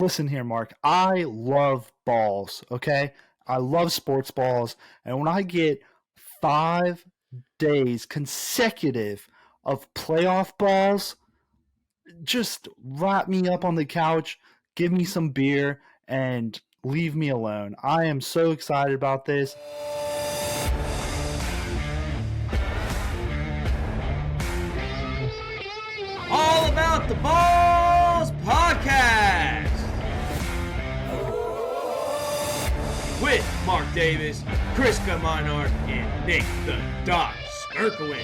Listen here, Mark. I love balls, okay? I love sports balls. And when I get 5 days consecutive of playoff balls, just wrap me up on the couch, give me some beer, and leave me alone. I am so excited about this. All About the Balls podcast with Mark Davis, Chris Meinhardt, and Nick the Doc Skirkowitz.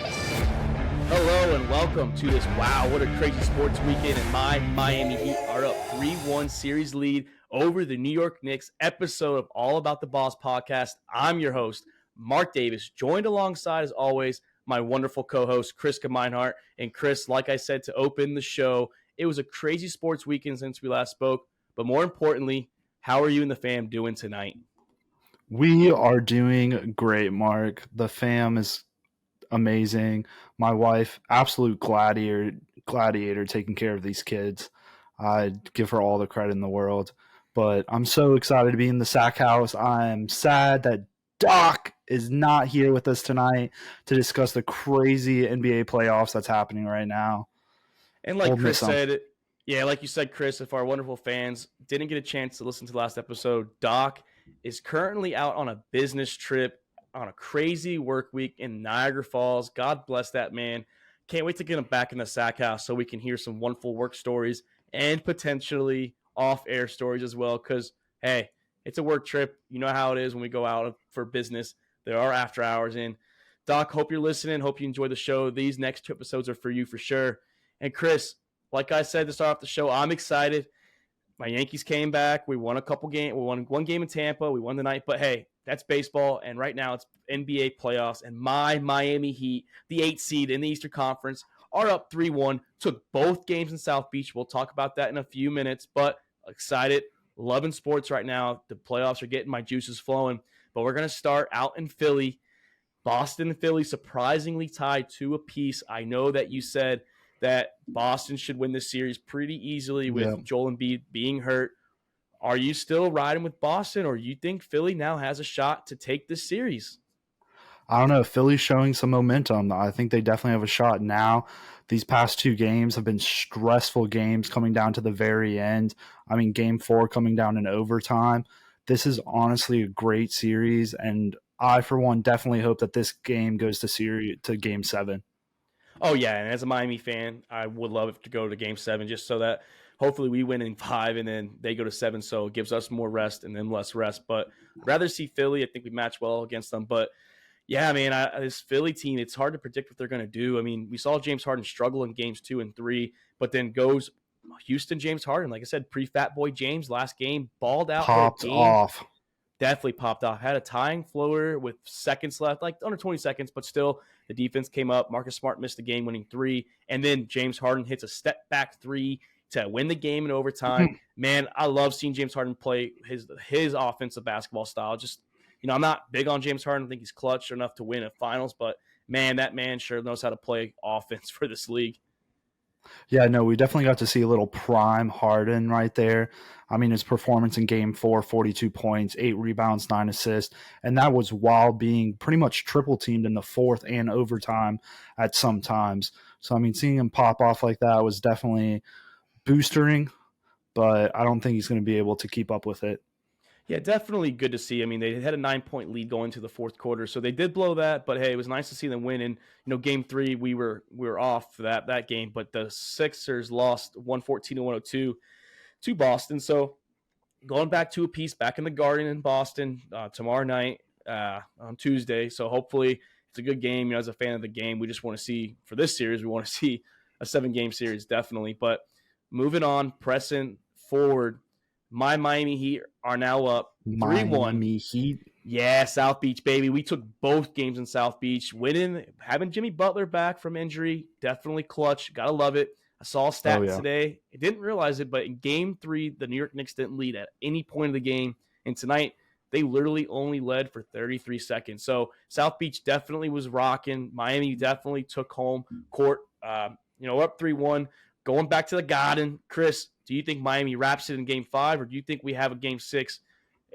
Hello and welcome to this what a crazy sports weekend, and my Miami Heat are up 3-1 series lead over the New York Knicks. Episode of All About the Balls podcast. I'm your host, Mark Davis, joined alongside, as always, my wonderful co-host, Chris Meinhardt. And Chris, like I said to open the show, it was a crazy sports weekend since we last spoke, but more importantly, how are you and the fam doing tonight? We are doing great, Mark. The fam is amazing. My wife, absolute gladiator taking care of these kids. I'd give her all the credit in the world. But I'm so excited to be in the Sack House. I am sad that Doc is not here with us tonight to discuss the crazy NBA playoffs that's happening right now. And like Chris said, like you said, Chris, if our wonderful fans didn't get a chance to listen to the last episode, Doc is currently out on a business trip on a crazy work week in Niagara Falls. God bless that man. Can't wait to get him back in the Sack House so we can hear some wonderful work stories and potentially off-air stories as well, because, hey, it's a work trip. You know how it is when we go out for business. There are after hours in. Doc, hope you're listening. Hope you enjoy the show. These next 2 episodes are for you for sure. And Chris, like I said to start off the show, I'm excited. My Yankees came back. We won a couple games. We won one game in Tampa. We won the night. But, hey, that's baseball. And right now it's NBA playoffs. And my Miami Heat, the 8th seed in the Eastern Conference, are up 3-1. Took both games in South Beach. We'll talk about that in a few minutes. But excited. Loving sports right now. The playoffs are getting my juices flowing. But we're going to start out in Philly. Boston and Philly surprisingly tied 2 apiece. I know that you said that Boston should win this series pretty easily with Joel Embiid being hurt. Are you still riding with Boston, or you think Philly now has a shot to take this series? I don't know. Philly's showing some momentum. I think they definitely have a shot now. These past 2 games have been stressful games coming down to the very end. I mean, game 4 coming down in overtime. This is honestly a great series, and I, for one, definitely hope that this game goes to game 7. Oh, yeah, and as a Miami fan, I would love it to go to game 7 just so that hopefully we win in 5 and then they go to 7, so it gives us more rest and then less rest. But I'd rather see Philly. I think we match well against them. But, yeah, man, this Philly team, it's hard to predict what they're going to do. I mean, we saw James Harden struggle in games 2 and 3, but then goes Houston James Harden. Like I said, pre-Fat Boy James last game, balled out. Popped off. Definitely popped off. Had a tying floater with seconds left, like under 20 seconds, but still the defense came up. Marcus Smart missed the game-winning 3, and then James Harden hits a step-back 3 to win the game in overtime. Man, I love seeing James Harden play his offensive basketball style. Just, I'm not big on James Harden. I think he's clutch enough to win a finals, but, man, that man sure knows how to play offense for this league. Yeah, no, we definitely got to see a little prime Harden right there. I mean, his performance in game 4, 42 points, 8 rebounds, 9 assists, and that was while being pretty much triple teamed in the 4th and overtime at some times. So, I mean, seeing him pop off like that was definitely boostering, but I don't think he's going to be able to keep up with it. Yeah, definitely good to see. I mean, they had a 9-point lead going to the 4th quarter, so they did blow that. But hey, it was nice to see them win. And game 3, we were off for that game, but the Sixers lost 114-102 to Boston. So going back to a piece back in the Garden in Boston tomorrow night on Tuesday. So hopefully it's a good game. As a fan of the game, we just want to see for this series. We want to see a 7-game series, definitely. But moving on, pressing forward. My Miami Heat are now up 3-1. Miami Heat? Yeah, South Beach, baby. We took both games in South Beach. Winning, having Jimmy Butler back from injury, definitely clutch. Gotta love it. I saw a stat today. I didn't realize it, but in game 3, the New York Knicks didn't lead at any point of the game. And tonight, they literally only led for 33 seconds. So South Beach definitely was rocking. Miami definitely took home court. Up 3-1. going back to the Garden, Chris, do you think Miami wraps it in Game 5, or do you think we have a Game 6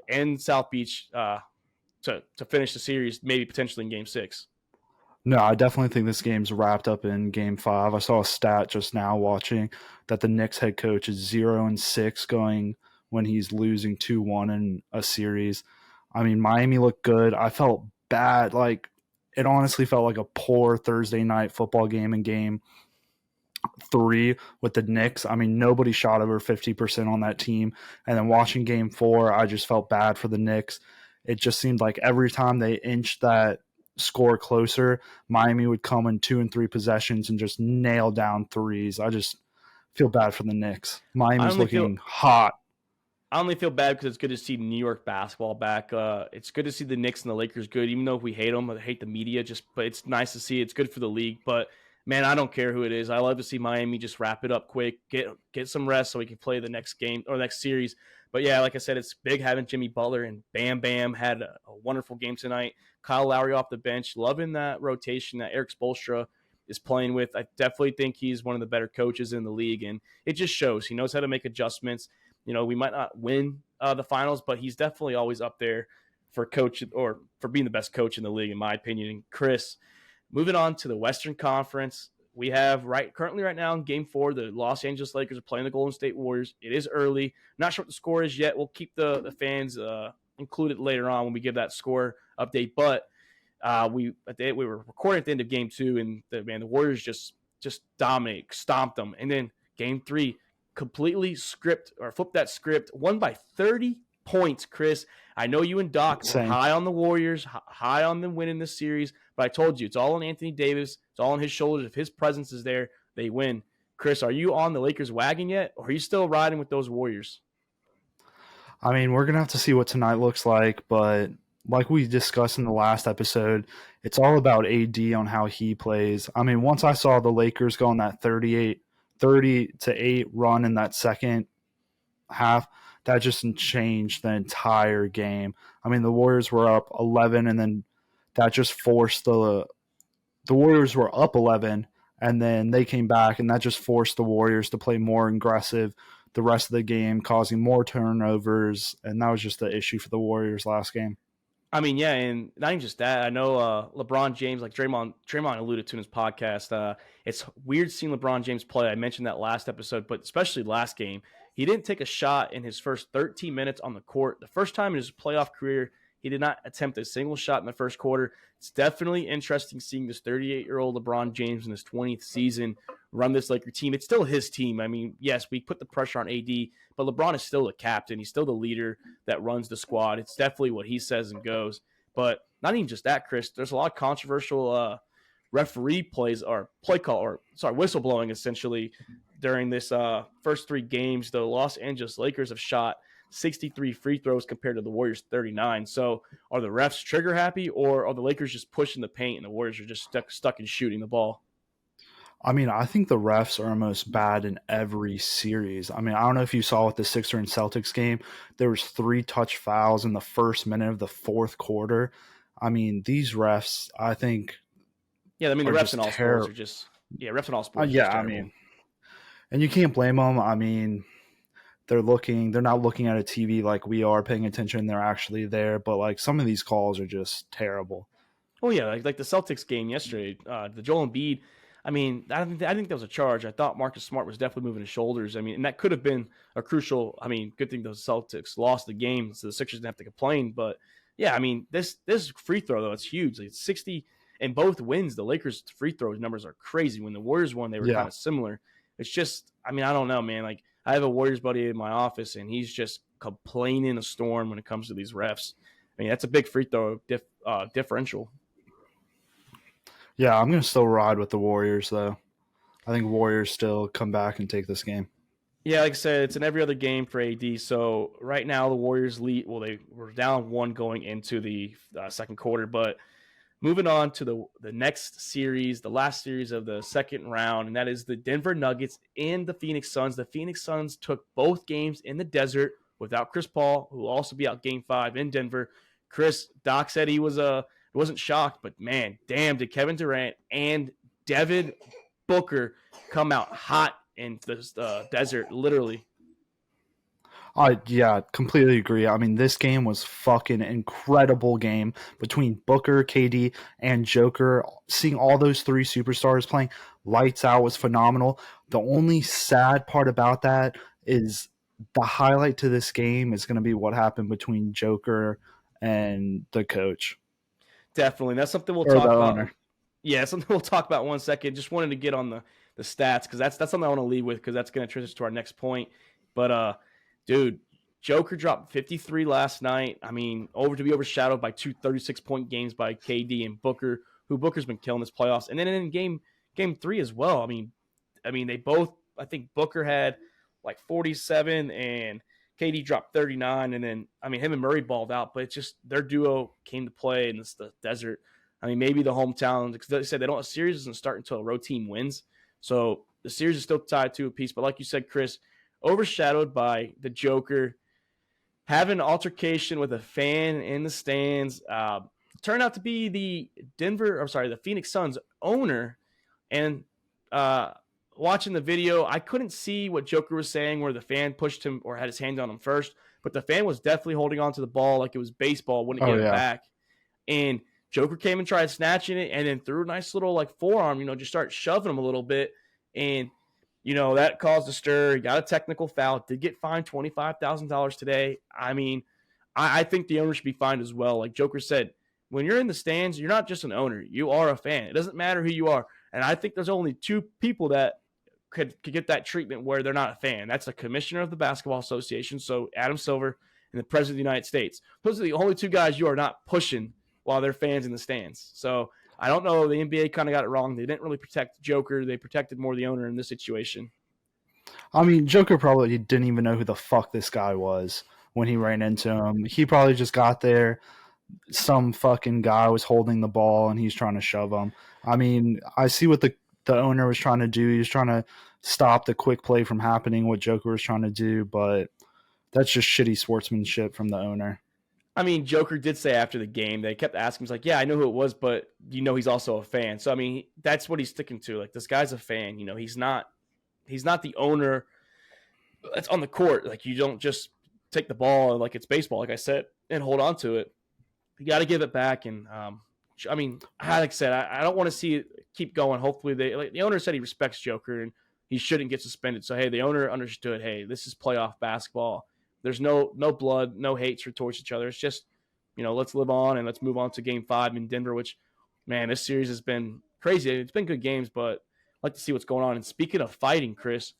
in South Beach to finish the series, maybe potentially in Game 6? No, I definitely think this game's wrapped up in Game 5. I saw a stat just now watching that the Knicks head coach is 0-6 going when he's losing 2-1 in a series. I mean, Miami looked good. I felt bad. Like, it honestly felt like a poor Thursday night football game in Game 3 with the Knicks. I mean, nobody shot over 50% on that team. And then watching Game 4, I just felt bad for the Knicks. It just seemed like every time they inched that score closer, Miami would come in 2 and 3 possessions and just nail down threes. I just feel bad for the Knicks. Miami's looking hot. I only feel bad because it's good to see New York basketball back. It's good to see the Knicks and the Lakers good, even though we hate them, I hate the media. But it's nice to see. It's good for the league. But man, I don't care who it is. I love to see Miami just wrap it up quick, get some rest so we can play the next game or next series. But yeah, like I said, it's big having Jimmy Butler, and Bam Bam had a wonderful game tonight. Kyle Lowry off the bench, loving that rotation that Eric Spoelstra is playing with. I definitely think he's one of the better coaches in the league, and it just shows. He knows how to make adjustments. You know, we might not win the finals, but he's definitely always up there for coach or for being the best coach in the league, in my opinion. And Chris, moving on to the Western Conference, we have currently right now in Game 4, the Los Angeles Lakers are playing the Golden State Warriors. It is early. Not sure what the score is yet. We'll keep the fans included later on when we give that score update. But we were recording at the end of Game 2, and the Warriors just dominate, stomped them. And then Game 3, completely flipped that script, won by 30 points, Chris. I know you and Doc were high on the Warriors, high on them winning this series, but I told you, it's all on Anthony Davis. It's all on his shoulders. If his presence is there, they win. Chris, are you on the Lakers wagon yet, or are you still riding with those Warriors? I mean, we're going to have to see what tonight looks like, but like we discussed in the last episode, it's all about AD on how he plays. I mean, once I saw the Lakers go on that 30-8 run in that second half, that just changed the entire game. I mean, the Warriors were up 11, and then that just forced the Warriors were up 11, and then they came back, and that just forced the Warriors to play more aggressive the rest of the game, causing more turnovers, and that was just the issue for the Warriors last game. I mean, yeah, and not even just that. I know LeBron James, like Draymond alluded to in his podcast, it's weird seeing LeBron James play. I mentioned that last episode, but especially last game. He didn't take a shot in his first 13 minutes on the court. The first time in his playoff career, he did not attempt a single shot in the first quarter. It's definitely interesting seeing this 38-year-old LeBron James in his 20th season run this Laker team. It's still his team. I mean, yes, we put the pressure on AD, but LeBron is still the captain. He's still the leader that runs the squad. It's definitely what he says and goes. But not even just that, Chris. There's a lot of controversial referee plays or whistleblowing essentially during this first 3 games. The Los Angeles Lakers have shot 63 free throws compared to the Warriors 39. So are the refs trigger happy, or are the Lakers just pushing the paint and the Warriors are just stuck in shooting the ball? I mean, I think the refs are almost bad in every series. I mean, I don't know if you saw with the Sixers and Celtics game, there was 3 touch fouls in the first minute of the fourth quarter. I mean, these refs, I think. Yeah, I mean, the refs in all sports are just refs in all sports. I mean, and you can't blame them. I mean, they're not looking at a TV like we are, paying attention. They're actually there, but like some of these calls are just terrible. Oh yeah, like the Celtics game yesterday, the Joel Embiid. I mean, I think that was a charge. I thought Marcus Smart was definitely moving his shoulders. I mean, and that could have been a crucial. I mean, good thing those Celtics lost the game, so the Sixers didn't have to complain. But yeah, I mean, this free throw though, it's huge. It's 60 in both wins. The Lakers free throw numbers are crazy. When the Warriors won, they were kind of similar. It's just, I mean, I don't know, man. Like, I have a Warriors buddy in my office, and he's just complaining a storm when it comes to these refs. I mean, that's a big free throw differential. Yeah, I'm going to still ride with the Warriors, though. I think Warriors still come back and take this game. Yeah, like I said, it's in every other game for AD. So right now the Warriors lead. Well, they were down 1 going into the second quarter. But moving on to the next series, the last series of the second round, and that is the Denver Nuggets and the Phoenix Suns. The Phoenix Suns took both games in the desert without Chris Paul, who will also be out Game 5 in Denver. Doc said he wasn't shocked, but man, damn, did Kevin Durant and Devin Booker come out hot in the desert, literally. Yeah, completely agree. I mean, this game was fucking incredible game between Booker, KD, and Joker. Seeing all those three superstars playing lights out was phenomenal. The only sad part about that is the highlight to this game is going to be what happened between Joker and the coach Definitely. That's something we'll or talk the about. owner. Yeah, something we'll talk about in 1 second. Just wanted to get on the stats because that's something I want to leave with because that's going to transition to our next point. But dude, Joker dropped 53 last night. I mean, to be overshadowed by two 36-point games by KD and Booker, who Booker's been killing this playoffs. And then in game 3 as well. I mean, they both, I think Booker had like 47 and KD dropped 39. And then, I mean, him and Murray balled out, but it's just their duo came to play in the desert. I mean, maybe the hometown, because they said a series doesn't start until a road team wins. So the series is still tied to a piece. But like you said, Chris, overshadowed by the Joker, having an altercation with a fan in the stands, turned out to be the Phoenix Suns owner. And watching the video, I couldn't see what Joker was saying where the fan pushed him or had his hand on him first. But the fan was definitely holding on to the ball like it was baseball, wouldn't get it back. And Joker came and tried snatching it and then threw a nice little like forearm, just start shoving him a little bit. And, that caused a stir. He got a technical foul, did get fined $25,000 today. I mean, I think the owner should be fined as well. Like Joker said, when you're in the stands, you're not just an owner. You are a fan. It doesn't matter who you are. And I think there's only two people that could get that treatment where they're not a fan. That's the commissioner of the Basketball Association, so Adam Silver, and the president of the United States. Those are the only two guys you are not pushing while they're fans in the stands. So I don't know. The NBA kind of got it wrong. They didn't really protect Joker. They protected more the owner in this situation. I mean, Joker probably didn't even know who the fuck this guy was when he ran into him. He probably just got there. Some fucking guy was holding the ball and he's trying to shove him. I mean, I see what the owner was trying to do. He was trying to stop the quick play from happening, what Joker was trying to do, but that's just shitty sportsmanship from the owner. I mean, Joker did say after the game, they kept asking, he's like, yeah, I know who it was, but he's also a fan. So, I mean, that's what he's sticking to. Like, this guy's a fan. He's not the owner that's on the court. Like, you don't just take the ball like it's baseball, like I said, and hold on to it. You got to give it back. And, I mean, like I said, I don't want to see it keep going. Hopefully, the owner said he respects Joker and he shouldn't get suspended. So, hey, the owner understood, hey, this is playoff basketball. There's no blood, no hate towards each other. It's just, let's live on and let's move on to Game 5 in Denver, which, man, this series has been crazy. It's been good games, but I'd like to see what's going on. And speaking of fighting, Chris,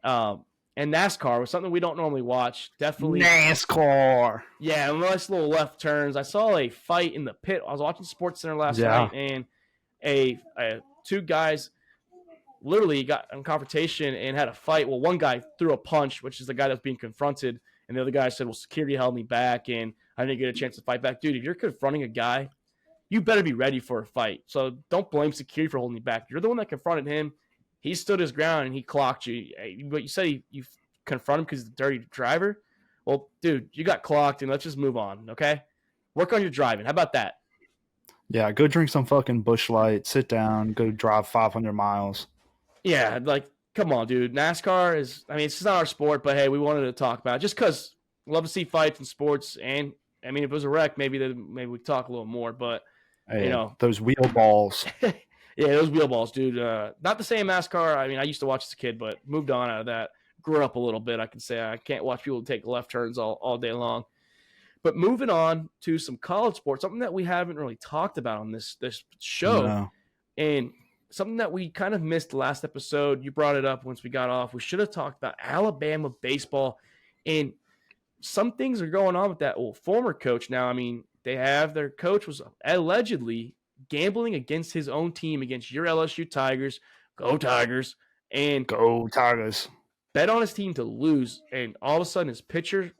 and NASCAR was something we don't normally watch. Definitely NASCAR. Yeah, nice little left turns. I saw a fight in the pit. I was watching SportsCenter last night, and two guys literally got in confrontation and had a fight. Well, one guy threw a punch, which is the guy that's being confronted. And the other guy said, well, security held me back and I didn't get a chance to fight back. Dude, if you're confronting a guy, you better be ready for a fight. So don't blame security for holding you back. You're the one that confronted him. He stood his ground and he clocked you. But you said you confront him because he's a dirty driver? Well, dude, you got clocked and let's just move on, okay? Work on your driving. How about that? Yeah, go drink some fucking Busch Light, sit down, go drive 500 miles. Yeah, like, come on, dude. NASCAR is, it's just not our sport, but hey, we wanted to talk about it just because we love to see fights in sports. And, if it we wreck, maybe we'd talk a little more, but, hey, those wheel balls. Yeah, those wheel balls, dude. Not the same NASCAR. I used to watch as a kid, but moved on out of that. Grew up a little bit, I can say. I can't watch people take left turns all day long. But moving on to some college sports, something that we haven't really talked about on this show. No. And something that we kind of missed last episode. You brought it up once we got off. We should have talked about Alabama baseball. And some things are going on with that former coach. Now, they have their coach was allegedly gambling against his own team, against your LSU Tigers. Go Tigers. And go Tigers. Bet on his team to lose. And all of a sudden his pitcher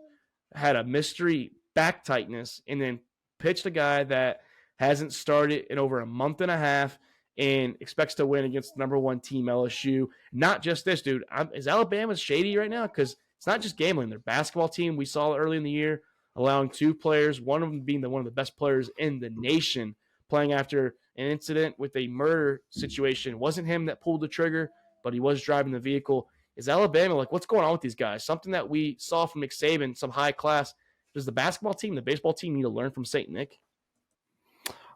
had a mystery back tightness and then pitched a guy that hasn't started in over a month and a half and expects to win against the number one team, LSU. Not just this, dude. Is Alabama shady right now? Because it's not just gambling. Their basketball team, we saw early in the year, allowing two players, one of them being one of the best players in the nation, playing after an incident with a murder situation. It wasn't him that pulled the trigger, but he was driving the vehicle. is Alabama, like, what's going on with these guys? Something that we saw from Nick Saban, some high class. Does the basketball team, the baseball team need to learn from St. Nick?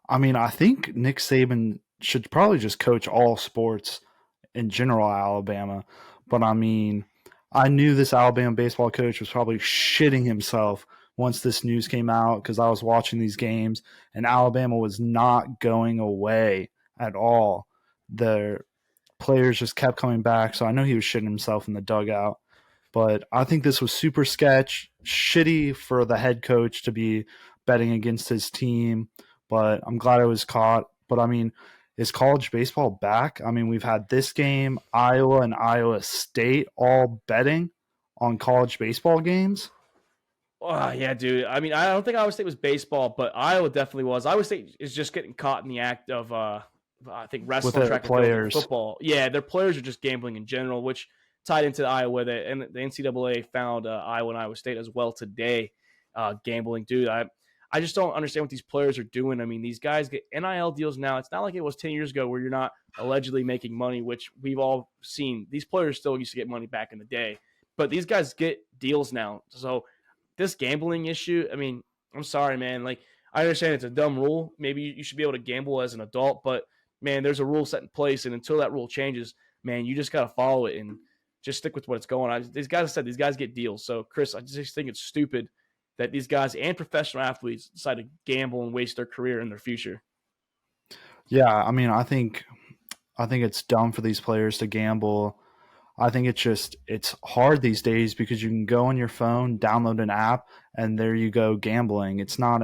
I mean, I think Nick Saban should probably just coach all sports in general at Alabama. But I mean, I knew this Alabama baseball coach was probably shitting himself once this news came out because I was watching these games and Alabama was not going away at all. The players just kept coming back. So I know he was shitting himself in the dugout. But I think this was super shitty for the head coach to be betting against his team. But I'm glad I was caught. But I mean, is college baseball back? I mean, we've had this game, Iowa and Iowa State all betting on college baseball games. Oh, yeah, dude. I mean, I don't think Iowa State was baseball, but Iowa definitely was. Iowa State is just getting caught in the act of, I think, wrestling, track and field, and football. Yeah, their players are just gambling in general, which tied into Iowa. And the NCAA found Iowa and Iowa State as well today gambling. Dude, I just don't understand what these players are doing. I mean, these guys get NIL deals now. It's not like it was 10 years ago where you're not allegedly making money, which we've all seen. These players still used to get money back in the day, but these guys get deals now. So this gambling issue, I mean, I'm sorry, man. Like, I understand it's a dumb rule. Maybe you should be able to gamble as an adult, but, man, there's a rule set in place, and until that rule changes, man, you just got to follow it and just stick with what's going on. These guys said these guys get deals. So, Chris, I just think it's stupid that these guys and professional athletes decide to gamble and waste their career and their future. Yeah, I mean, I think it's dumb for these players to gamble. I think it's hard these days because you can go on your phone, download an app, and there you go gambling. It's not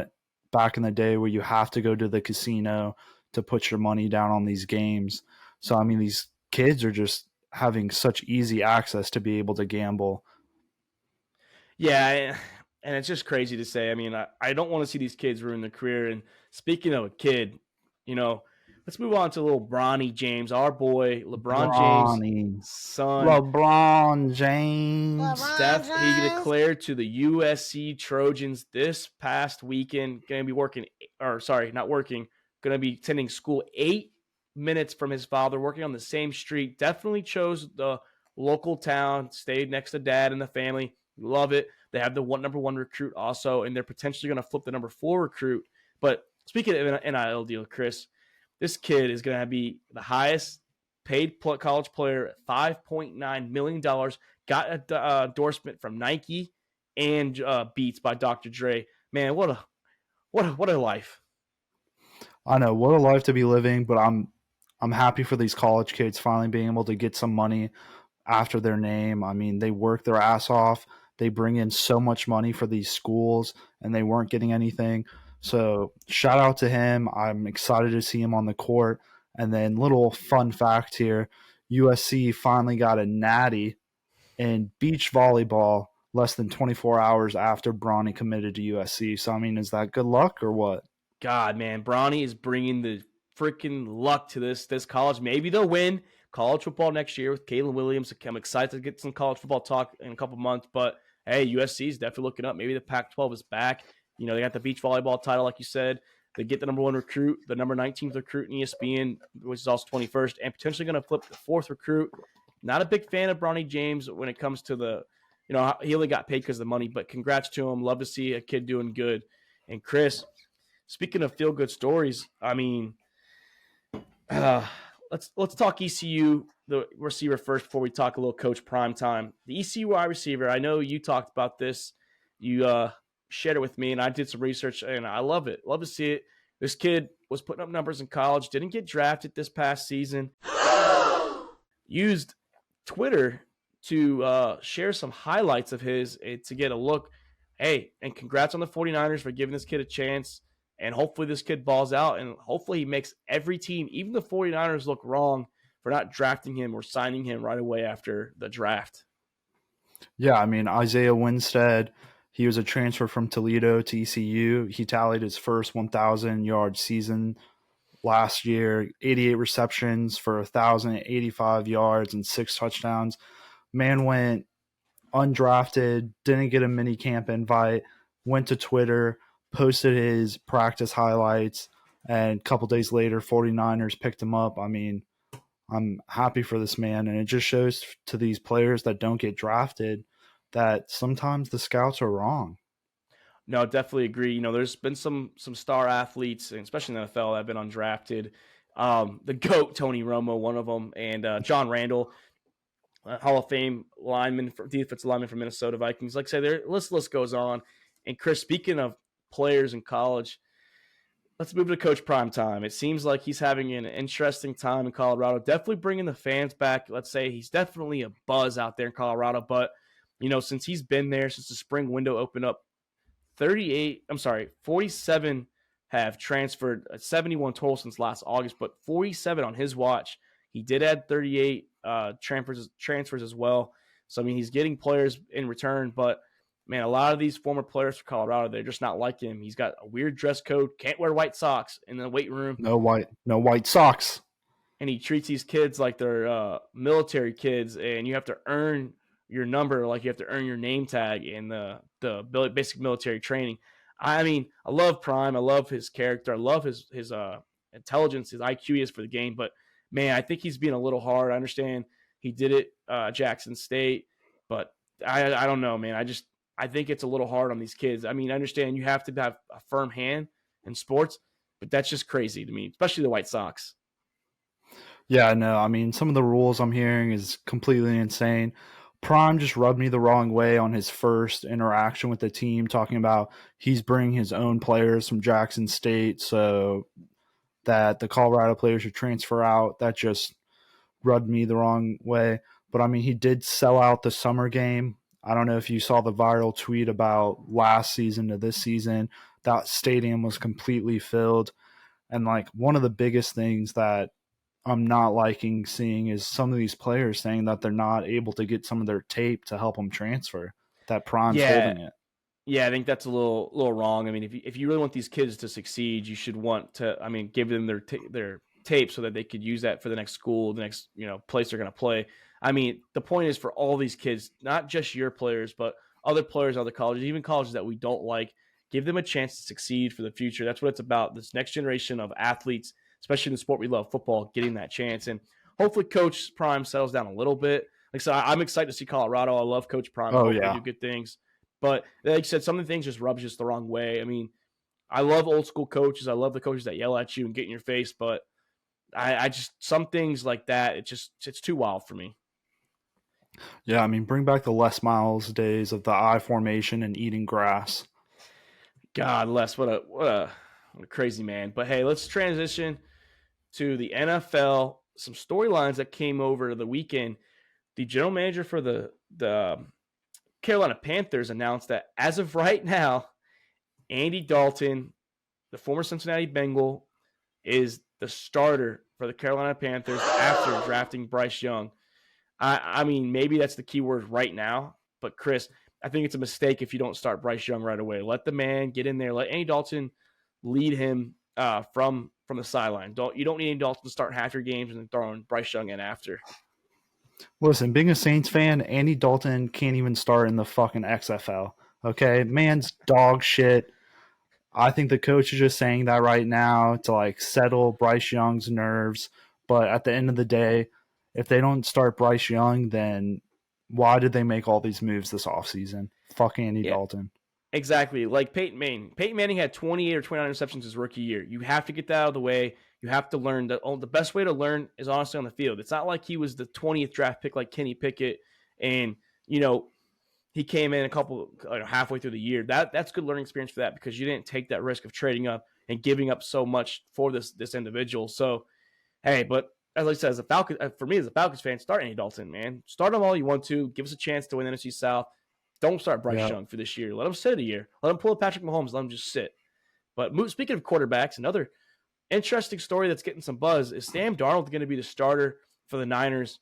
back in the day where you have to go to the casino to put your money down on these games. So, I mean, these kids are just having such easy access to be able to gamble. Yeah, and it's just crazy to say. I mean, I don't want to see these kids ruin their career. And speaking of a kid, let's move on to little Bronny James, our boy, James' son. LeBron James. Steph, he declared to the USC Trojans this past weekend, going to be attending school 8 minutes from his father, working on the same street. Definitely chose the local town, stayed next to dad and the family. Love it. They have the number one recruit also, and they're potentially going to flip the number 4 recruit. But speaking of an NIL deal, Chris, this kid is going to be the highest paid college player at $5.9 million. Got an endorsement from Nike and Beats by Dr. Dre. Man, what a life. I know, what a life to be living, but I'm happy for these college kids finally being able to get some money after their name. I mean, they work their ass off. They bring in so much money for these schools, and they weren't getting anything. So shout out to him. I'm excited to see him on the court. And then little fun fact here, USC finally got a natty in beach volleyball less than 24 hours after Bronny committed to USC. So, I mean, is that good luck or what? God, man, Bronny is bringing the freaking luck to this college. Maybe they'll win college football next year with Kalen Williams. I'm excited to get some college football talk in a couple months. But, hey, USC is definitely looking up. Maybe the Pac-12 is back. They got the beach volleyball title, like you said. They get the number 1 recruit, the number 19th recruit in ESPN, which is also 21st, and potentially going to flip the 4th recruit. Not a big fan of Bronny James when it comes to the, he only got paid because of the money, but congrats to him. Love to see a kid doing good. And Chris, speaking of feel-good stories, I mean, let's talk ECU, the receiver first before we talk a little Coach Primetime. The ECU wide receiver, I know you talked about this. You shared it with me, and I did some research, and I love it. Love to see it. This kid was putting up numbers in college, didn't get drafted this past season. Used Twitter to share some highlights of his to get a look. Hey, and congrats on the 49ers for giving this kid a chance. And hopefully this kid balls out, and hopefully he makes every team, even the 49ers, look wrong for not drafting him or signing him right away after the draft. Yeah, I mean, Isaiah Winstead, he was a transfer from Toledo to ECU. He tallied his first 1,000-yard season last year, 88 receptions for 1,085 yards and 6 touchdowns. Man went undrafted, didn't get a mini camp invite, went to Twitter, posted his practice highlights, and a couple days later, 49ers picked him up. I mean, I'm happy for this man, and it just shows to these players that don't get drafted that sometimes the scouts are wrong. No, definitely agree. There's been some star athletes, and especially in the NFL, that have been undrafted. The GOAT, Tony Romo, one of them, and John Randall, Hall of Fame lineman, defensive lineman for Minnesota Vikings. Like I said, their list goes on. And Chris, speaking of players in college, let's move to Coach Primetime. It seems like he's having an interesting time in Colorado. Definitely bringing the fans back. Let's say he's definitely a buzz out there in Colorado. But since he's been there, since the spring window opened up, 47 have transferred, 71 total since last August, but 47 on his watch. He did add 38 transfers as well. So, he's getting players in return, but man, a lot of these former players for Colorado, they're just not like him. He's got a weird dress code, can't wear white socks in the weight room. No white socks. And he treats these kids like they're military kids, and you have to earn your number, like you have to earn your name tag in the basic military training. I love Prime. I love his character. I love his intelligence, his IQ is for the game. But man, I think he's being a little hard. I understand he did it Jackson State, but I don't know, man. I think it's a little hard on these kids. I understand you have to have a firm hand in sports, but that's just crazy to me, especially the White Sox. Yeah, no, some of the rules I'm hearing is completely insane. Prime just rubbed me the wrong way on his first interaction with the team, talking about he's bringing his own players from Jackson State so that the Colorado players should transfer out. That just rubbed me the wrong way. But he did sell out the summer game. I don't know if you saw the viral tweet about last season to this season. That stadium was completely filled. And one of the biggest things that I'm not liking seeing is some of these players saying that they're not able to get some of their tape to help them transfer. That Prime's holding it. Yeah, I think that's a little wrong. If you really want these kids to succeed, you should want to, give them their tape so that they could use that for the next school, the next place they're going to play. The point is for all these kids, not just your players, but other players, other colleges, even colleges that we don't like, give them a chance to succeed for the future. That's what it's about. This next generation of athletes, especially in the sport we love, football, getting that chance. And hopefully Coach Prime settles down a little bit. Like I said, I'm excited to see Colorado. I love Coach Prime. I hope they do good things. But like I said, some of the things just rubs just the wrong way. I love old school coaches. I love the coaches that yell at you and get in your face. But I just, some things like that, it's too wild for me. Yeah, bring back the Les Miles days of the I formation and eating grass. God, Les, what a crazy man. But hey, let's transition to the NFL. Some storylines that came over the weekend. The general manager for the Carolina Panthers announced that as of right now, Andy Dalton, the former Cincinnati Bengal, is the starter for the Carolina Panthers after drafting Bryce Young. Maybe that's the key word right now. But Chris, I think it's a mistake if you don't start Bryce Young right away. Let the man get in there. Let Andy Dalton lead him from the sideline. You don't need Andy Dalton to start half your games and then throwing Bryce Young in after. Listen, being a Saints fan, Andy Dalton can't even start in the fucking XFL. Okay, man's dog shit. I think the coach is just saying that right now to settle Bryce Young's nerves. But at the end of the day, if they don't start Bryce Young, then why did they make all these moves this offseason? Fuck Andy Dalton. Exactly. Like Peyton Manning. Peyton Manning had 28 or 29 interceptions his rookie year. You have to get that out of the way. You have to learn. The best way to learn is honestly on the field. It's not like he was the 20th draft pick like Kenny Pickett and, he came in halfway through the year. That's good learning experience for that because you didn't take that risk of trading up and giving up so much for this individual. So, hey, but as I said, for me as a Falcons fan, start Andy Dalton, man. Start him all you want to. Give us a chance to win the NFC South. Don't start Bryce Young for this year. Let him sit a year. Let him pull a Patrick Mahomes. Let him just sit. But speaking of quarterbacks, another interesting story that's getting some buzz is Sam Darnold going to be the starter for the Niners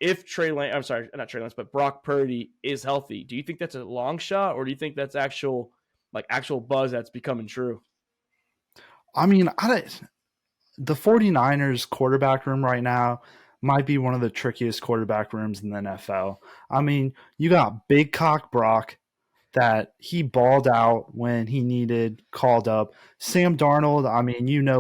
if Brock Purdy is healthy. Do you think that's a long shot, or do you think that's actual buzz that's becoming true? The 49ers quarterback room right now might be one of the trickiest quarterback rooms in the NFL. You got Big Cock Brock that he balled out when he needed called up. Sam Darnold,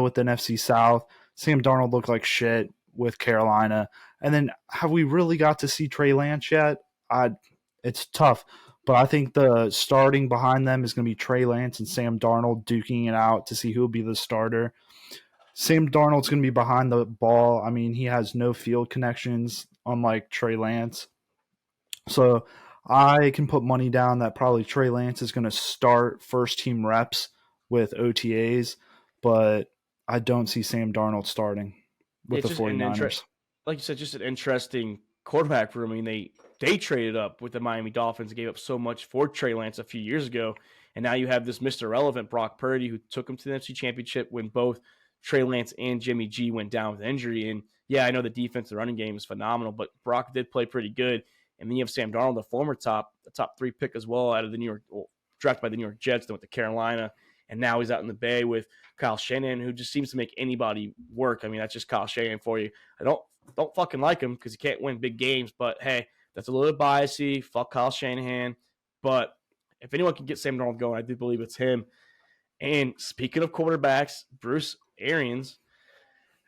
with the NFC South, Sam Darnold looked like shit with Carolina. And then have we really got to see Trey Lance yet? It's tough. But I think the starting behind them is going to be Trey Lance and Sam Darnold duking it out to see who will be the starter. Sam Darnold's going to be behind the ball. I mean, he has no field connections, unlike Trey Lance. So I can put money down that probably Trey Lance is going to start first team reps with OTAs, but I don't see Sam Darnold starting with the 49ers. Like you said, just an interesting quarterback room. I mean, they traded up with the Miami Dolphins and gave up so much for Trey Lance a few years ago. And now you have this Mr. Relevant Brock Purdy who took him to the NFC Championship when both Trey Lance and Jimmy G went down with injury. And yeah, I know the defense, the running game is phenomenal, but Brock did play pretty good. And then you have Sam Darnold, the former top 3 pick as well, out of the drafted by the New York Jets, then went to Carolina, and now he's out in the Bay with Kyle Shanahan, who just seems to make anybody work. I mean, that's just Kyle Shanahan for you. I don't fucking like him because he can't win big games, but hey, that's a little bit biasy. Fuck Kyle Shanahan. But if anyone can get Sam Darnold going, I do believe it's him. And speaking of quarterbacks, Bruce Arians,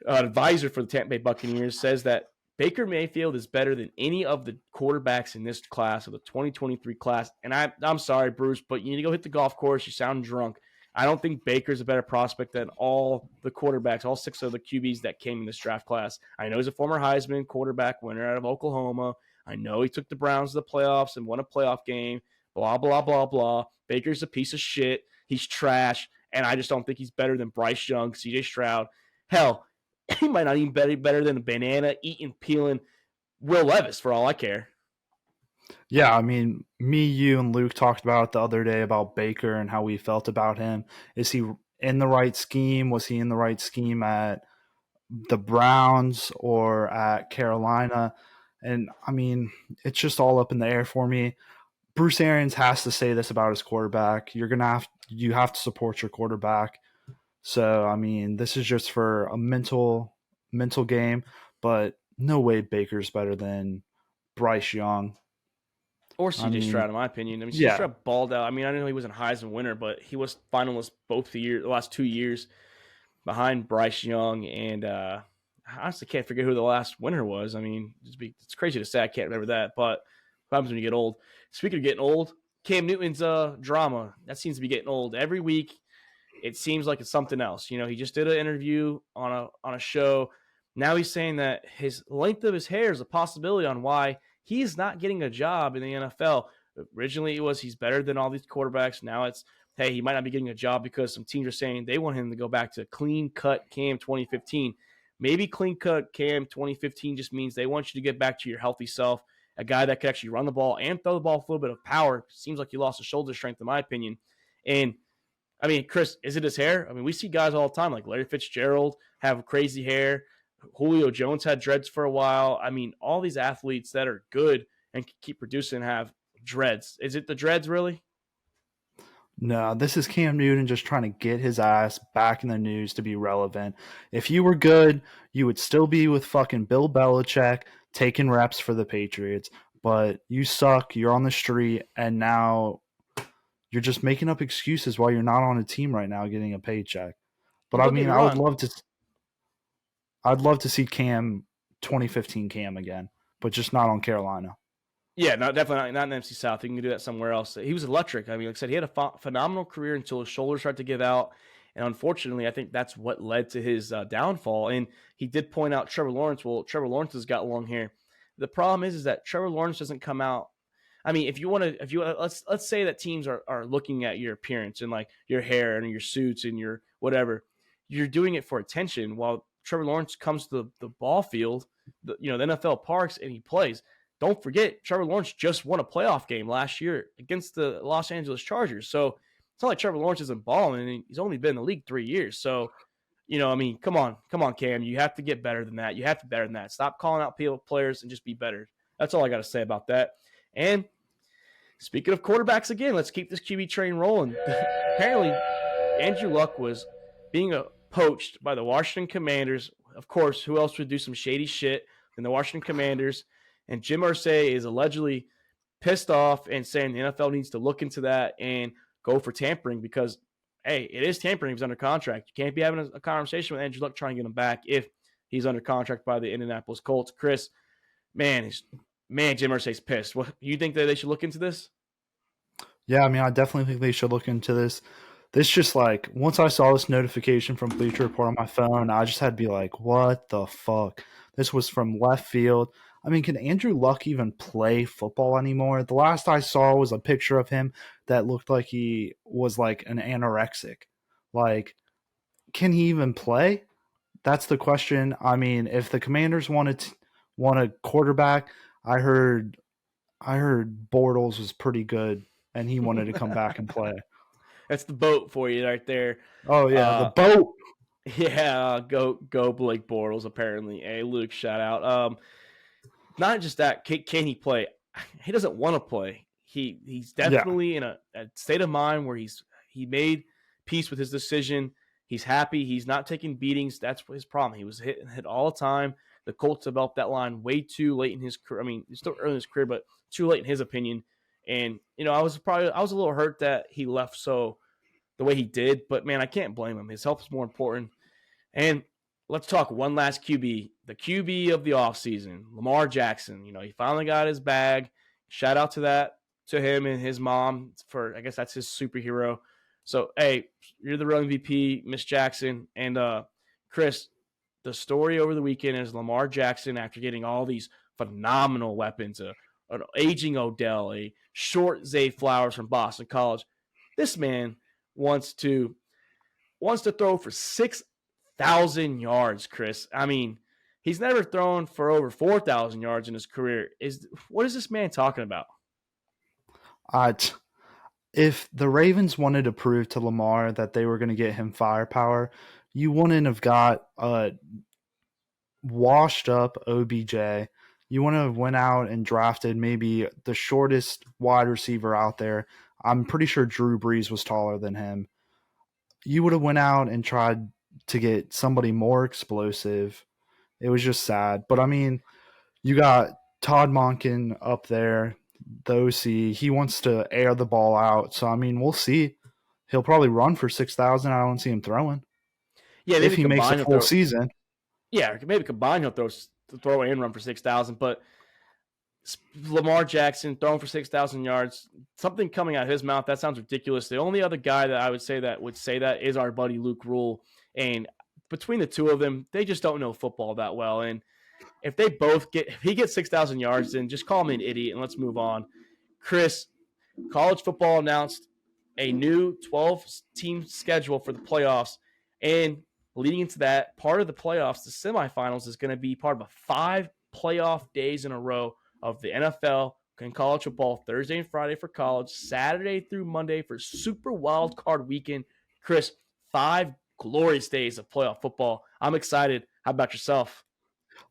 advisor for the Tampa Bay Buccaneers, says that Baker Mayfield is better than any of the quarterbacks in this class, of the 2023 class. And I'm sorry, Bruce, but you need to go hit the golf course. You sound drunk. I don't think Baker's a better prospect than all the quarterbacks, all 6 of the QBs that came in this draft class. I know he's a former Heisman quarterback winner out of Oklahoma. I know he took the Browns to the playoffs and won a playoff game, blah, blah, blah, blah. Baker's a piece of shit. He's trash, and I just don't think he's better than Bryce Young, CJ Stroud. Hell, he might not even be better than a banana eating, peeling Will Levis for all I care. Yeah, I mean, me, you, and Luke talked about it the other day about Baker and how we felt about him. Is he in the right scheme? Was he in the right scheme at the Browns or at Carolina? And, I mean, it's just all up in the air for me. Bruce Arians has to say this about his quarterback. You have to support your quarterback. So, I mean, this is just for a mental game, but no way Baker's better than Bryce Young. Or CJ Stroud, in my opinion. I mean, CJ Stroud balled out. I mean, I know he wasn't a Heisman winner, but he was finalist the last 2 years behind Bryce Young. And I honestly can't figure who the last winner was. I mean, it's crazy to say I can't remember that, but what happens when you get old? Speaking of getting old, Cam Newton's drama, that seems to be getting old. Every week, it seems like it's something else. You know, he just did an interview on a show. Now he's saying that his length of his hair is a possibility on why he's not getting a job in the NFL. Originally, it was he's better than all these quarterbacks. Now it's, hey, he might not be getting a job because some teams are saying they want him to go back to clean-cut Cam 2015. Maybe clean-cut Cam 2015 just means they want you to get back to your healthy self, a guy that could actually run the ball and throw the ball with a little bit of power. Seems like he lost his shoulder strength, in my opinion. And I mean, Chris, is it his hair? I mean, we see guys all the time like Larry Fitzgerald have crazy hair. Julio Jones had dreads for a while. I mean, all these athletes that are good and can keep producing have dreads. Is it the dreads, really? No, this is Cam Newton just trying to get his ass back in the news to be relevant. If you were good, you would still be with fucking Bill Belichick taking reps for the Patriots. But you suck, you're on the street, and now you're just making up excuses while you're not on a team right now getting a paycheck. But I mean, I'd love to see Cam 2015 Cam again, but just not on Carolina. Yeah, definitely not in the NFC South. He can do that somewhere else. He was electric. I mean, like I said, he had a phenomenal career until his shoulders started to give out. And unfortunately, I think that's what led to his downfall. And he did point out Trevor Lawrence. Well, Trevor Lawrence has got long hair. The problem is that Trevor Lawrence doesn't come out. I mean, let's say that teams are looking at your appearance and like your hair and your suits and your whatever, you're doing it for attention. While Trevor Lawrence comes to the ball field, the NFL parks, and he plays. Don't forget, Trevor Lawrence just won a playoff game last year against the Los Angeles Chargers. So it's not like Trevor Lawrence isn't balling, and he's only been in the league 3 years. So, I mean, come on, Cam. You have to get better than that. You have to be better than that. Stop calling out players and just be better. That's all I got to say about that. And speaking of quarterbacks again, let's keep this QB train rolling. Apparently, Andrew Luck was being poached by the Washington Commanders. Of course, who else would do some shady shit than the Washington Commanders? And Jim Irsay is allegedly pissed off and saying the NFL needs to look into that and go for tampering because, hey, it is tampering. He's under contract. You can't be having a conversation with Andrew Luck trying to get him back if He's under contract by the Indianapolis Colts. Chris, man, Jim Irsay's pissed. What you think that they should look into this? Yeah, I mean, I definitely think they should look into this. This just like once I saw this notification from Bleacher Report on my phone, I just had to be like, "What the fuck?" This was from left field. I mean, can Andrew Luck even play football anymore? The last I saw was a picture of him that looked like he was like an anorexic. Like, can he even play? That's the question. I mean, if the Commanders want a quarterback, I heard Bortles was pretty good and he wanted to come back and play. That's the boat for you right there. Oh yeah, the boat. Yeah, go Blake Bortles. Apparently, hey Luke, shout out. Not just that, can he play? He doesn't want to play. He's definitely in a state of mind where he made peace with his decision. He's happy. He's not taking beatings. That's his problem. He was hit all the time. The Colts developed that line way too late in his career. I mean, he's still early in his career, but too late in his opinion. And I was a little hurt that he left so the way he did. But man, I can't blame him. His health is more important. And let's talk one last QB, the QB of the offseason, Lamar Jackson. He finally got his bag. Shout out to him and his mom for, I guess that's his superhero. So, hey, you're the real MVP, Miss Jackson. And Chris, the story over the weekend is Lamar Jackson, after getting all these phenomenal weapons, an aging Odell, a short Zay Flowers from Boston College. This man wants to throw for 6,000 yards, Chris. I mean, he's never thrown for over 4,000 yards in his career. What is this man talking about? If the Ravens wanted to prove to Lamar that they were going to get him firepower, you wouldn't have got a washed up OBJ. You wouldn't have went out and drafted maybe the shortest wide receiver out there. I'm pretty sure Drew Brees was taller than him. You would have went out and tried to get somebody more explosive. It was just sad. But I mean, you got Todd Monken up there, the OC. He wants to air the ball out. So I mean, we'll see. He'll probably run for 6,000. I don't see him throwing. Yeah, if he makes a full season. Yeah, maybe combined he'll throw and run for 6,000. But Lamar Jackson throwing for 6,000 yards, something coming out of his mouth, that sounds ridiculous. The only other guy that I would say that is our buddy Luke Rule. And between the two of them, they just don't know football that well. And if he gets 6,000 yards, then just call me an idiot and let's move on. Chris, college football announced a new 12-team schedule for the playoffs. And leading into that, part of the playoffs, the semifinals, is going to be part of 5 playoff days in a row of the NFL and college football, Thursday and Friday for college, Saturday through Monday for Super Wild Card Weekend. Chris, 5 glorious days of playoff football. I'm excited. How about yourself?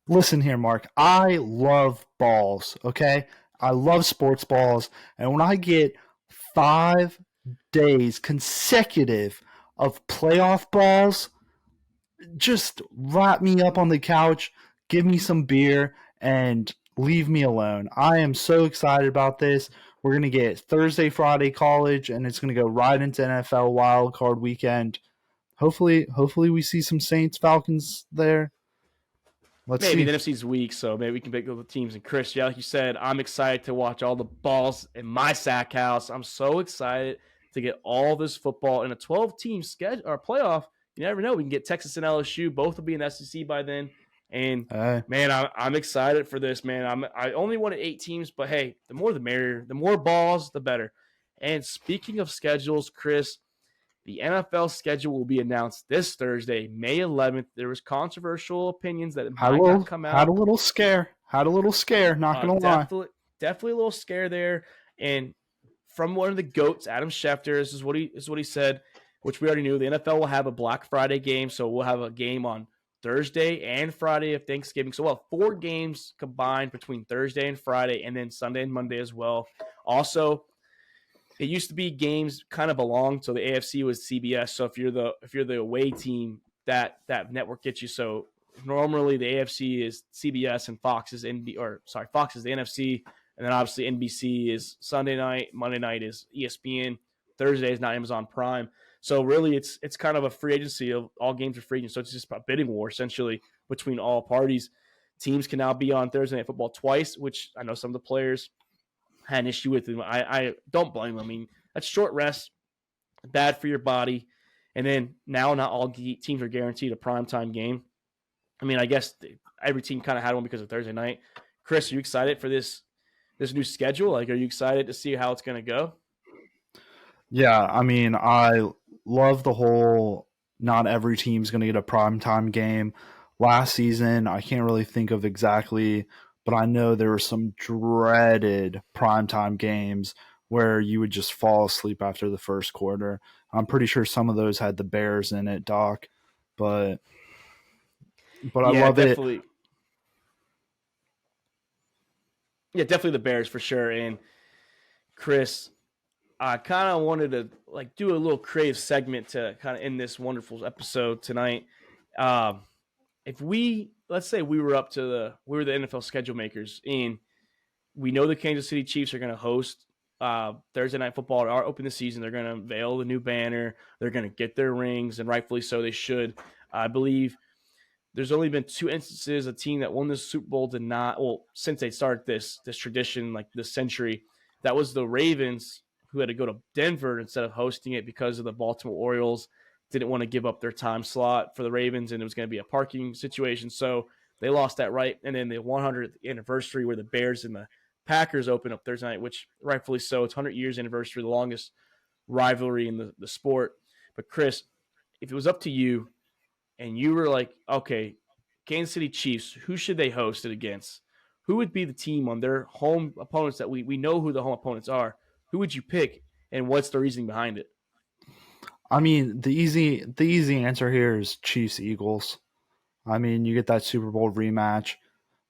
Listen here, Mark. I love balls, okay? I love sports balls. And when I get 5 days consecutive of playoff balls, just wrap me up on the couch, give me some beer, and leave me alone. I am so excited about this. We're going to get Thursday, Friday college, and it's going to go right into NFL Wild Card Weekend. Hopefully we see some Saints Falcons there. Let's see. The NFC's weak, so maybe we can pick up the teams. And Chris, yeah, like you said, I'm excited to watch all the balls in my sack house. I'm so excited to get all this football in a 12-team schedule or playoff. You never know. We can get Texas and LSU. Both will be in the SEC by then. And, man, I'm excited for this, man. I only wanted 8 teams, but, hey, the more the merrier. The more balls, the better. And speaking of schedules, Chris, the NFL schedule will be announced this Thursday, May 11th. There was controversial opinions that it might not come out. Had a little scare. Not going to lie. Definitely a little scare there. And from one of the GOATs, Adam Schefter, this is what he said, which we already knew. The NFL will have a Black Friday game, so we'll have a game on Thursday and Friday of Thanksgiving. So we'll have 4 games combined between Thursday and Friday, and then Sunday and Monday as well. Also, it used to be games kind of belonged, so the AFC was CBS. So if you're the away team, that network gets you. So normally the AFC is CBS and Fox is the NFC, and then obviously NBC is Sunday night, Monday night is ESPN, Thursday is not Amazon Prime. So really, it's kind of a free agency of all games are free agents. So it's just a bidding war essentially between all parties. Teams can now be on Thursday Night Football twice, which I know some of the players had an issue with. I don't blame them. I mean, that's short rest, bad for your body. And then now not all teams are guaranteed a primetime game. I mean, I guess every team kind of had one because of Thursday night. Chris, are you excited for this new schedule? Like, are you excited to see how it's going to go? Yeah, I mean, I love the whole not every team's going to get a primetime game. Last season, I can't really think of exactly, but I know there were some dreaded primetime games where you would just fall asleep after the first quarter. I'm pretty sure some of those had the Bears in it, Doc, but I Yeah, love it. definitely. Yeah, definitely the Bears for sure. And Chris, I kind of wanted to like do a little creative segment to kind of end this wonderful episode tonight. Um, if let's say we were the NFL schedule makers and we know the Kansas City Chiefs are going to host Thursday Night Football to open the season. They're going to unveil the new banner. They're going to get their rings, and rightfully so they should. I believe there's only been 2 instances a team that won the Super Bowl did not. Well, since they started this tradition, like this century, that was the Ravens, who had to go to Denver instead of hosting it because of the Baltimore Orioles didn't want to give up their time slot for the Ravens, and it was going to be a parking situation. So they lost that right. And then the 100th anniversary where the Bears and the Packers open up Thursday night, which rightfully so. It's 100 years anniversary, the longest rivalry in the sport. But Chris, if it was up to you and you were like, okay, Kansas City Chiefs, who should they host it against? Who would be the team on their home opponents that we know who the home opponents are? Who would you pick, and what's the reasoning behind it? I mean, the easy answer here is Chiefs Eagles. I mean, you get that Super Bowl rematch,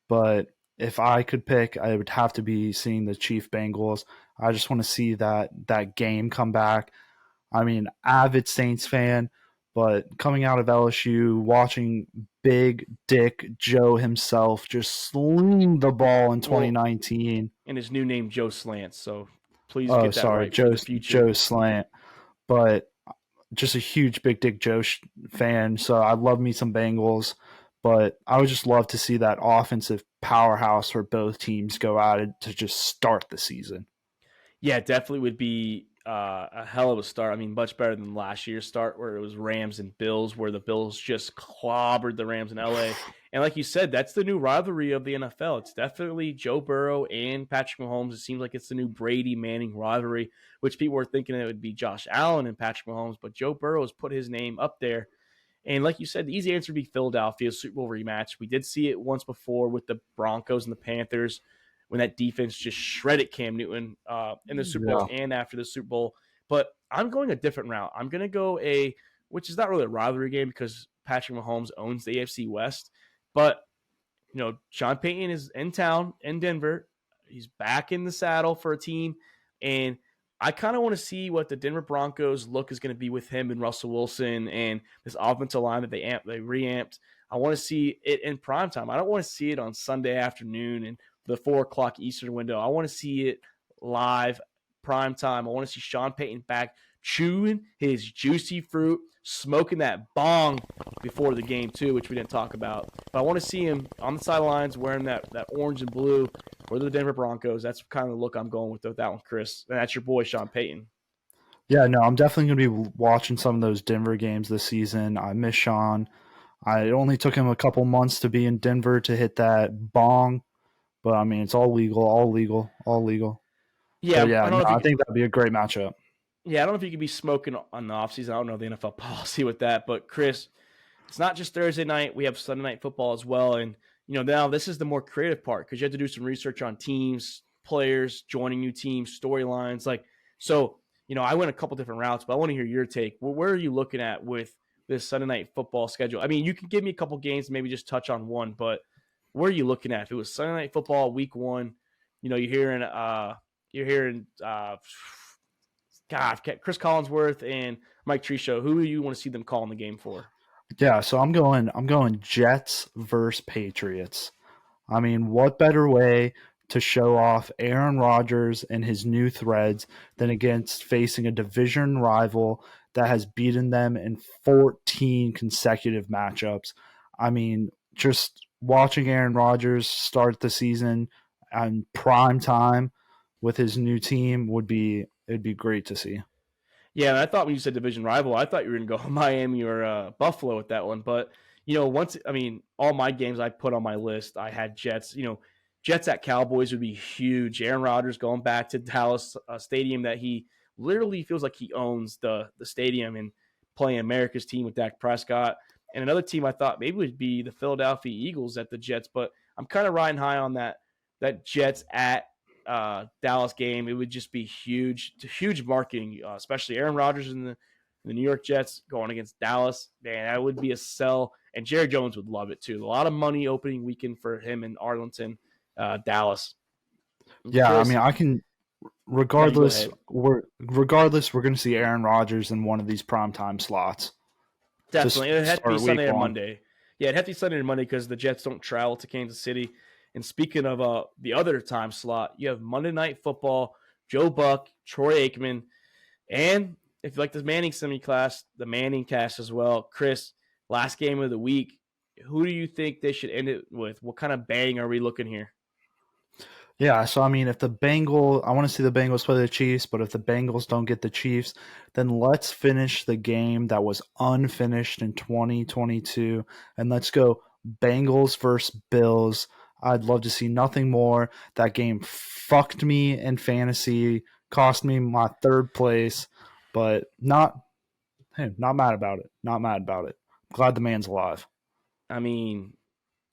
but if I could pick, I would have to be seeing the Chief Bengals. I just want to see that game come back. I mean, avid Saints fan, but coming out of LSU, watching Big Dick Joe himself just sling the ball in 2019. And his new name, Joe Slants. So please Oh, get that sorry, right for the future. Joe Slant. But just a huge Big Dick Joe fan, so I love me some Bengals. But I would just love to see that offensive powerhouse where both teams go at it to just start the season. Yeah, it definitely would be a hell of a start. I mean, much better than last year's start where it was Rams and Bills, where the Bills just clobbered the Rams in LA. And like you said, that's the new rivalry of the NFL. It's definitely Joe Burrow and Patrick Mahomes. It seems like it's the new Brady Manning rivalry, which people were thinking it would be Josh Allen and Patrick Mahomes, but Joe Burrow has put his name up there. And like you said, the easy answer would be Philadelphia Super Bowl rematch. We did see it once before with the Broncos and the Panthers when that defense just shredded Cam Newton in the Super Bowl and after the Super Bowl. But I'm going a different route. I'm going to go which is not really a rivalry game because Patrick Mahomes owns the AFC West. But, Sean Payton is in town in Denver. He's back in the saddle for a team. And I kind of want to see what the Denver Broncos look is going to be with him and Russell Wilson and this offensive line that they reamped. I want to see it in primetime. I don't want to see it on Sunday afternoon and the 4:00 Eastern window. I want to see it live, prime time. I want to see Sean Payton back chewing his juicy fruit, smoking that bong before the game too, which we didn't talk about. But I want to see him on the sidelines wearing that orange and blue for the Denver Broncos. That's kind of the look I'm going with that one, Chris. And that's your boy, Sean Payton. Yeah, no, I'm definitely going to be watching some of those Denver games this season. I miss Sean. It only took him a couple months to be in Denver to hit that bong. But, I mean, it's all legal, all legal, all legal. Yeah, so, I think that would be a great matchup. Yeah, I don't know if you could be smoking on the offseason. I don't know the NFL policy with that. But, Chris, it's not just Thursday night. We have Sunday night football as well. And, now this is the more creative part because you have to do some research on teams, players, joining new teams, storylines. I went a couple different routes, but I want to hear your take. Where are you looking at with this Sunday night football schedule? I mean, you can give me a couple games, maybe just touch on one, but where are you looking at? If it was Sunday night football week 1, you're hearing Chris Collinsworth and Mike Trisho. Who do you want to see them calling the game for? Yeah, so I'm going Jets versus Patriots. I mean, what better way to show off Aaron Rodgers and his new threads than against facing a division rival that has beaten them in 14 consecutive matchups. I mean, just watching Aaron Rodgers start the season on prime time with his new team it'd be great to see. Yeah, and I thought when you said division rival, I thought you were going to go Miami or Buffalo with that one. But, all my games I put on my list, I had Jets. Jets at Cowboys would be huge. Aaron Rodgers going back to Dallas, a stadium that he literally feels like he owns the stadium, and playing America's team with Dak Prescott. And another team I thought maybe would be the Philadelphia Eagles at the Jets, but I'm kind of riding high on that Jets at Dallas game. It would just be huge marketing, especially Aaron Rodgers and the New York Jets going against Dallas. Man, that would be a sell. And Jerry Jones would love it too. A lot of money opening weekend for him in Arlington, Dallas. Yeah, Chris, I mean, I can. Regardless, we're going to see Aaron Rodgers in one of these primetime slots. Definitely, it had to be Sunday or one. Monday. Yeah, it'd have to be Sunday or Monday because the Jets don't travel to Kansas City. And speaking of the other time slot, you have Monday Night Football, Joe Buck, Troy Aikman, and if you like the Manning semi-class, the Manning cast as well. Chris, last game of the week, who do you think they should end it with? What kind of bang are we looking here? Yeah, so I mean, I want to see the Bengals play the Chiefs, but if the Bengals don't get the Chiefs, then let's finish the game that was unfinished in 2022, and let's go Bengals versus Bills. I'd love to see nothing more. That game fucked me in fantasy, cost me my third place, but not mad about it. Not mad about it. Glad the man's alive. I mean,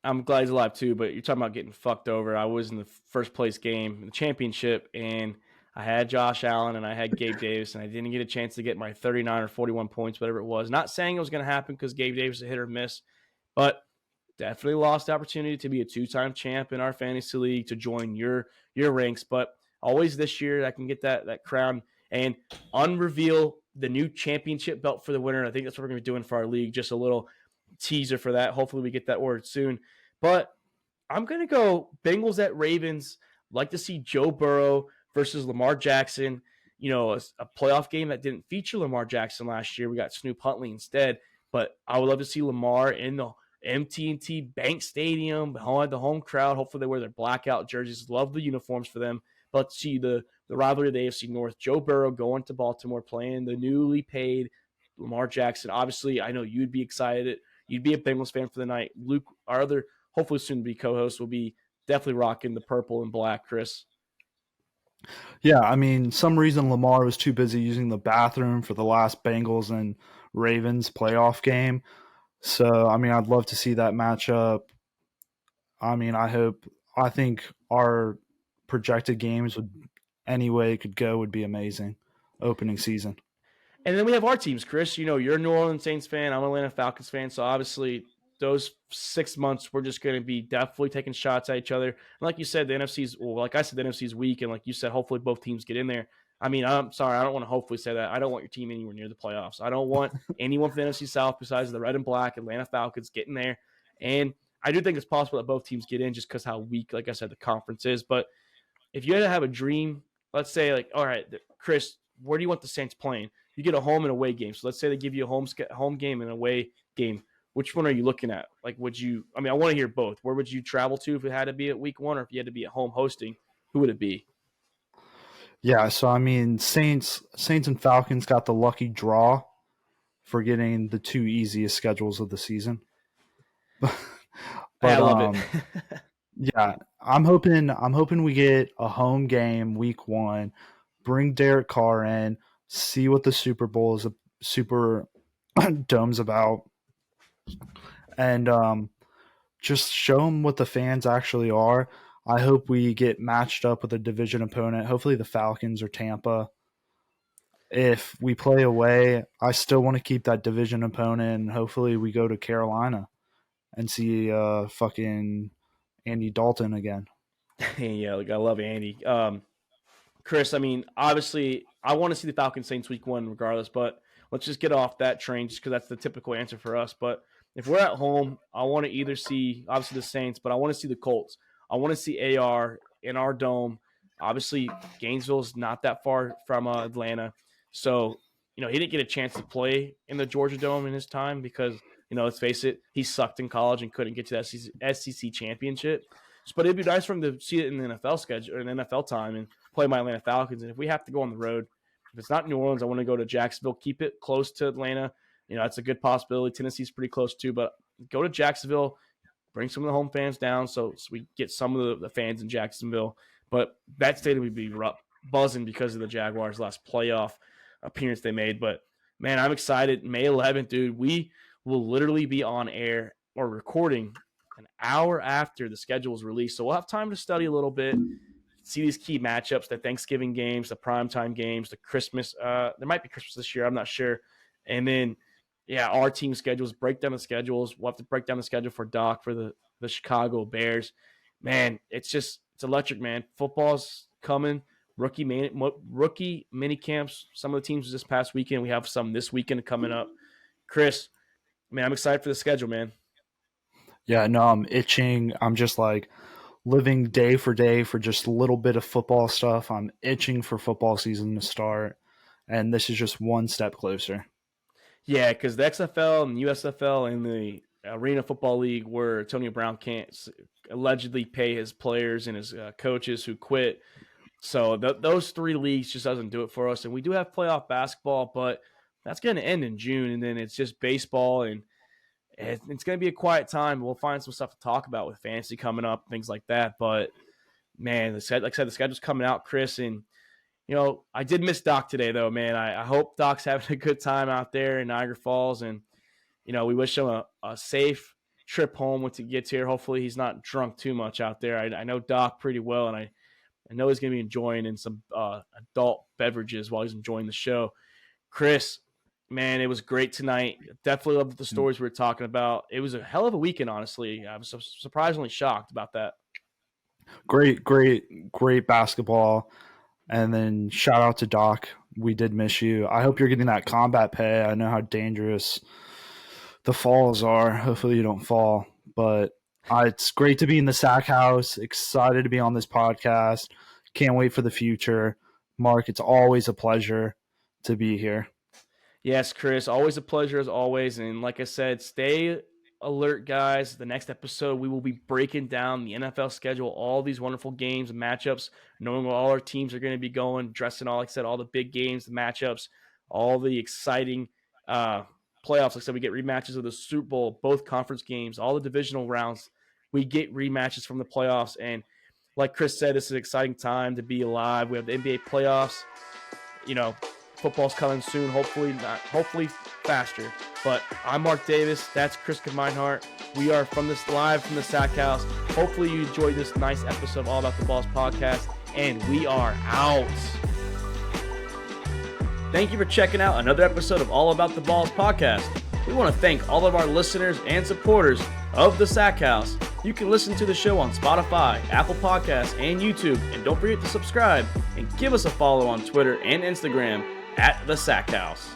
I'm glad he's alive too, but you're talking about getting fucked over. I was in the first place game, the championship, and I had Josh Allen and I had Gabe Davis, and I didn't get a chance to get my 39 or 41 points, whatever it was. Not saying it was going to happen because Gabe Davis is a hit or miss, but definitely lost the opportunity to be a two-time champ in our fantasy league, to join your ranks. But always this year I can get that crown and unreveal the new championship belt for the winner. I think that's what we're going to be doing for our league. Just a little teaser for that. Hopefully we get that word soon. But I'm going to go Bengals at Ravens. Like to see Joe Burrow versus Lamar Jackson. A playoff game that didn't feature Lamar Jackson last year. We got Snoop Huntley instead. But I would love to see Lamar in the MT&T Bank Stadium behind the home crowd. Hopefully they wear their blackout jerseys. Love the uniforms for them. But see the rivalry of the AFC North. Joe Burrow going to Baltimore, playing the newly paid Lamar Jackson. Obviously, I know you'd be excited. You'd be a Bengals fan for the night. Luke, our other hopefully soon to be co-host, will be definitely rocking the purple and black, Chris. Yeah, I mean, some reason Lamar was too busy using the bathroom for the last Bengals and Ravens playoff game. So, I mean, I'd love to see that matchup. I mean, I think our projected games would could go would be amazing opening season. And then we have our teams, Chris. You're a New Orleans Saints fan. I'm an Atlanta Falcons fan. So obviously those 6 months, we're just going to be definitely taking shots at each other. And like you said, the NFC's weak. And like you said, hopefully both teams get in there. I mean, I'm sorry, I don't want to hopefully say that. I don't want your team anywhere near the playoffs. I don't want anyone from the NFC South besides the red and black Atlanta Falcons getting there. And I do think it's possible that both teams get in just because how weak, like I said, the conference is. But if you had to have a dream, let's say, like, all right, Chris, where do you want the Saints playing? You get a home and away game. So let's say they give you a home game and away game. Which one are you looking at? Like, I want to hear both. Where would you travel to if it had to be at week one, or if you had to be at home hosting? Who would it be? Yeah, so I mean, Saints and Falcons got the lucky draw for getting the two easiest schedules of the season. But I love it. Yeah, I'm hoping we get a home game week one, bring Derek Carr in, see what the Super Bowl is Super Dome's about, and just show them what the fans actually are. I hope we get matched up with a division opponent, hopefully the Falcons or Tampa. If we play away, I still want to keep that division opponent, and hopefully we go to Carolina and see fucking Andy Dalton again. Yeah, I love Andy. Chris, I mean, obviously, I want to see the Falcons Saints week one regardless, but let's just get off that train just because that's the typical answer for us. But if we're at home, I want to either see, obviously, the Saints, but I want to see the Colts. I want to see AR in our dome. Obviously, Gainesville's not that far from Atlanta. So, he didn't get a chance to play in the Georgia Dome in his time because, let's face it, he sucked in college and couldn't get to that SEC championship. But it'd be nice for him to see it in the NFL schedule or in NFL time and play my Atlanta Falcons. And if we have to go on the road, if it's not New Orleans, I want to go to Jacksonville, keep it close to Atlanta. That's a good possibility. Tennessee's pretty close too, but go to Jacksonville, bring some of the home fans down so we get some of the fans in Jacksonville. But that stadium would be buzzing because of the Jaguars' last playoff appearance they made. But, man, I'm excited. May 11th, dude, we will literally be on air or recording an hour after the schedule is released. So we'll have time to study a little bit, see these key matchups, the Thanksgiving games, the primetime games, the Christmas. There might be Christmas this year. I'm not sure. And then, our team schedules, break down the schedules. We'll have to break down the schedule for Doc for the Chicago Bears. Man, it's electric, man. Football's coming. Rookie mini camps. Some of the teams this past weekend. We have some this weekend coming up. Chris, man, I'm excited for the schedule, man. Yeah, no, I'm itching. I'm just like living day for day for just a little bit of football stuff. I'm itching for football season to start, and this is just one step closer. Yeah, because the XFL and the USFL and the Arena Football League, where Antonio Brown can't allegedly pay his players and his coaches who quit. So those three leagues just doesn't do it for us. And we do have playoff basketball, but that's going to end in June, and then it's just baseball, and it's going to be a quiet time. We'll find some stuff to talk about with fantasy coming up, things like that. But, man, like I said, the schedule's coming out, Chris, and I did miss Doc today, though, man. I hope Doc's having a good time out there in Niagara Falls, and we wish him a safe trip home to get here. Hopefully he's not drunk too much out there. I know Doc pretty well, and I know he's going to be enjoying in some adult beverages while he's enjoying the show. Chris, man, it was great tonight. Definitely loved the stories we were talking about. It was a hell of a weekend, honestly. I was surprisingly shocked about that. Great basketball. And then shout out to Doc. We did miss you. I hope you're getting that combat pay. I know how dangerous the falls are. Hopefully you don't fall. But it's great to be in the Sack House. Excited to be on this podcast. Can't wait for the future. Mark, it's always a pleasure to be here. Yes, Chris. Always a pleasure as always. And like I said, stay alert, guys. The next episode, we will be breaking down the NFL schedule, all these wonderful games and matchups, knowing where all our teams are going to be going, dressing all, like I said, all the big games, the matchups, all the exciting playoffs. Like I said, we get rematches of the Super Bowl, both conference games, all the divisional rounds. We get rematches from the playoffs. And like Chris said, this is an exciting time to be alive. We have the NBA playoffs. Football's coming soon, hopefully hopefully faster. But I'm Mark Davis. That's Kriska Meinhardt. We are live from the Sack House. Hopefully you enjoyed this nice episode of All About the Balls podcast, and we are out. Thank you for checking out another episode of All About the Balls podcast. We want to thank all of our listeners and supporters of the Sack House. You can listen to the show on Spotify, Apple Podcasts, and YouTube. And don't forget to subscribe and give us a follow on Twitter and Instagram @the Sack House.